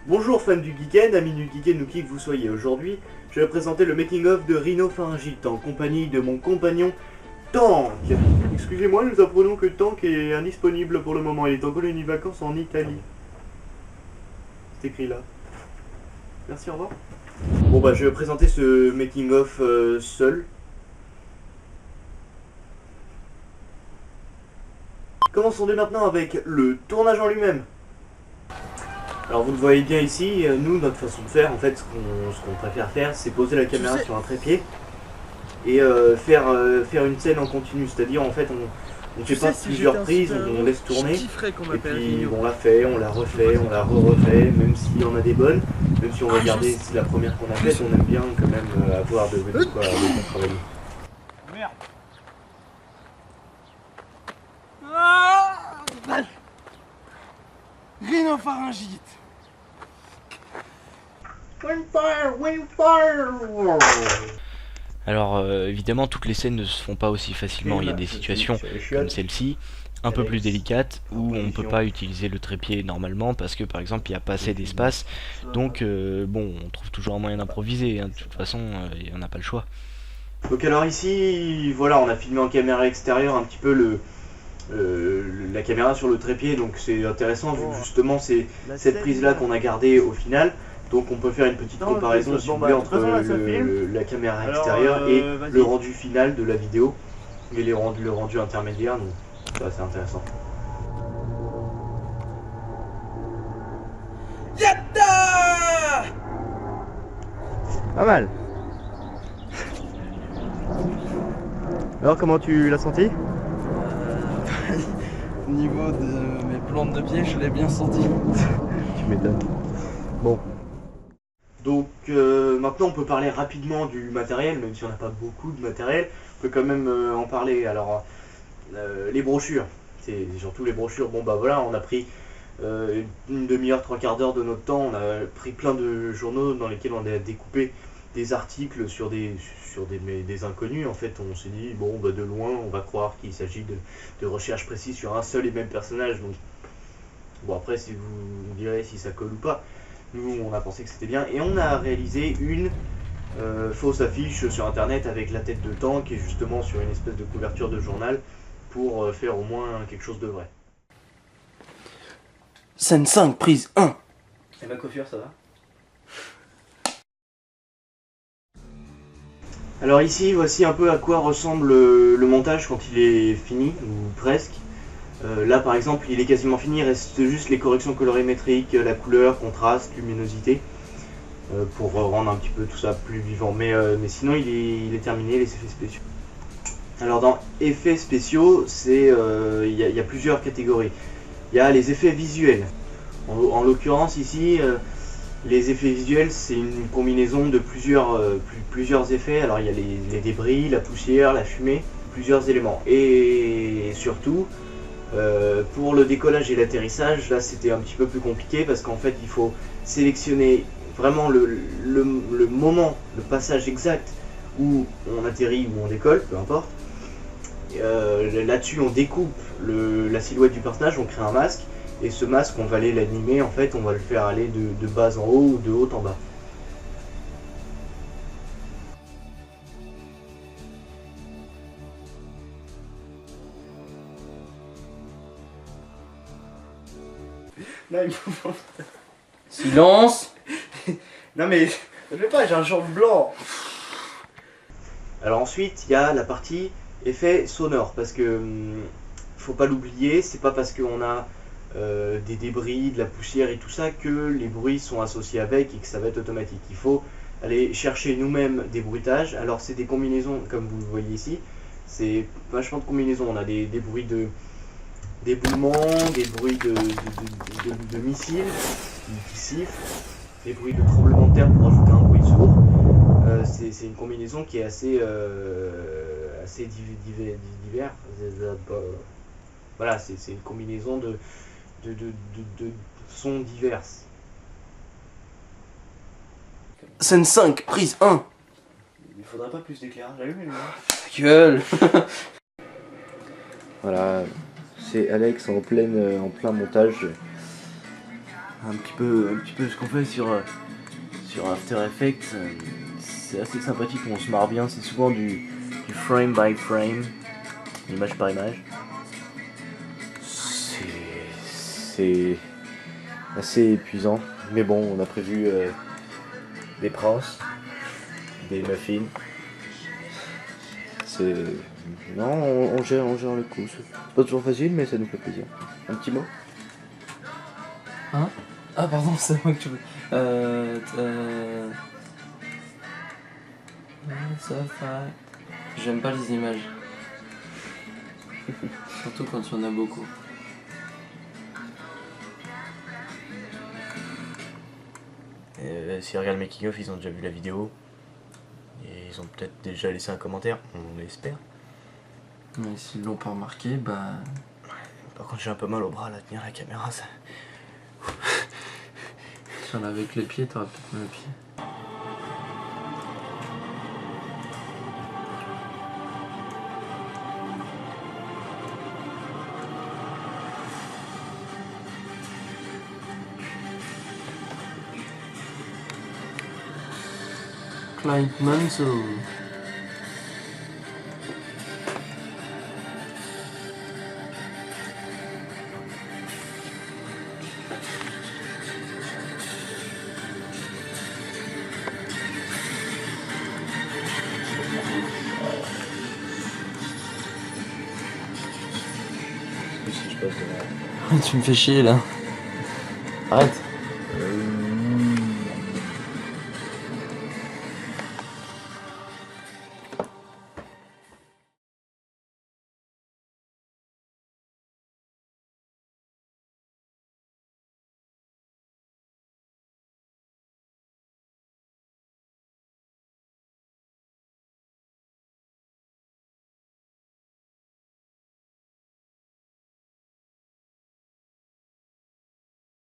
Bonjour fans du Geekend, amis du Geekend ou qui que vous soyez. Aujourd'hui, je vais présenter le making-of de Rhinopharyngite en compagnie de mon compagnon Tank. Excusez-moi, nous apprenons que Tank est indisponible pour le moment. Il est en colonie de vacances en Italie. C'est écrit là. Merci, au revoir. Bon bah je vais présenter ce making-of seul. Commençons dès maintenant avec le tournage en lui-même. Alors vous le voyez bien ici, nous notre façon de faire, en fait ce qu'on préfère faire, c'est poser la caméra sur un trépied et faire une scène en continu, c'est-à-dire en fait on fait pas plusieurs prises, on laisse tourner et puis on la fait, on la refait, on la refait, même s'il y en a des bonnes, même si on va garder si la première qu'on a faite, on aime bien quand même avoir de quoi travailler. Merde. Rhinopharyngite. Alors évidemment toutes les scènes ne se font pas aussi facilement, il y a des situations comme celle-ci, un peu plus délicates, où on ne peut pas utiliser le trépied normalement parce que par exemple il n'y a pas assez d'espace, donc bon on trouve toujours un moyen d'improviser, hein. De toute façon on n'a pas le choix. Donc alors ici, voilà, on a filmé en caméra extérieure un petit peu la caméra sur le trépied, donc c'est intéressant vu que justement c'est cette prise là qu'on a gardée au final. Donc on peut faire une petite comparaison si vous voulez entre la caméra extérieure et le rendu final de la vidéo et le rendu intermédiaire, donc c'est intéressant. Yatta! Pas mal. Alors comment tu l'as senti? Au niveau de mes plantes de pied, je l'ai bien senti. Tu m'étonnes. Bon. Donc maintenant on peut parler rapidement du matériel, même si on n'a pas beaucoup de matériel, on peut quand même en parler. Alors les brochures, c'est surtout les brochures. Bon bah voilà, on a pris une demi-heure, trois quarts d'heure de notre temps, on a pris plein de journaux dans lesquels on a découpé des articles sur des inconnus. En fait on s'est dit bon bah de loin on va croire qu'il s'agit de recherches précises sur un seul et même personnage. Donc bon après si vous me direz si ça colle ou pas. Nous on a pensé que c'était bien et on a réalisé une fausse affiche sur internet avec la tête de Tank et justement sur une espèce de couverture de journal pour faire au moins quelque chose de vrai. Scène 5, prise 1. Et ma coiffure ça va? Alors ici voici un peu à quoi ressemble le montage quand il est fini, ou presque. Là par exemple il est quasiment fini, il reste juste les corrections colorimétriques, la couleur, contraste, luminosité, pour rendre un petit peu tout ça plus vivant, mais sinon il est terminé, les effets spéciaux. Alors dans effets spéciaux, il y a plusieurs catégories. Il y a les effets visuels, en l'occurrence ici les effets visuels c'est une combinaison de plusieurs effets. Alors il y a les débris, la poussière, la fumée, plusieurs éléments, et surtout pour le décollage et l'atterrissage, là c'était un petit peu plus compliqué parce qu'en fait il faut sélectionner vraiment le moment, le passage exact où on atterrit ou on décolle, peu importe. Là-dessus on découpe la silhouette du personnage, on crée un masque et ce masque on va aller l'animer, en fait on va le faire aller de bas en haut ou de haut en bas. Non, il faut... Silence. Non mais, je sais pas, j'ai un jaune blanc. Alors ensuite, il y a la partie effet sonore, parce que faut pas l'oublier, c'est pas parce qu'on a des débris, de la poussière et tout ça que les bruits sont associés avec et que ça va être automatique. Il faut aller chercher nous-mêmes des bruitages. Alors c'est des combinaisons, comme vous le voyez ici, c'est vachement de combinaisons. On a des bruits d'éboulements, des bruits de missiles qui sifflent, des bruits de tremblements de terre pour ajouter un bruit sourd. C'est une combinaison qui est assez divers. Voilà, c'est une combinaison de sons diverses. Scène 5, prise 1. Il faudrait pas plus d'éclairage, j'allume les lumières. Gueule. Voilà, c'est Alex en plein montage. un petit peu ce qu'on fait sur After Effects. C'est assez sympathique, on se marre bien, c'est souvent du frame by frame, image par image. C'est assez épuisant, mais bon, on a prévu des princes, des muffins. Non, on gère le coup. C'est pas toujours facile, mais ça nous fait plaisir. Un petit mot? Hein? Ah pardon, c'est moi que tu veux. J'aime pas les images. Surtout quand il y en a beaucoup. S'ils regardent le making of, ils ont déjà vu la vidéo. Et ils ont peut-être déjà laissé un commentaire, on l'espère. Mais s'ils l'ont pas remarqué, bah... Par contre j'ai un peu mal au bras là, tenir la caméra, ça... Si on avait avec les pieds, t'aurais peut-être mal aux pieds. Client Manso. Tu me fais chier là. Arrête.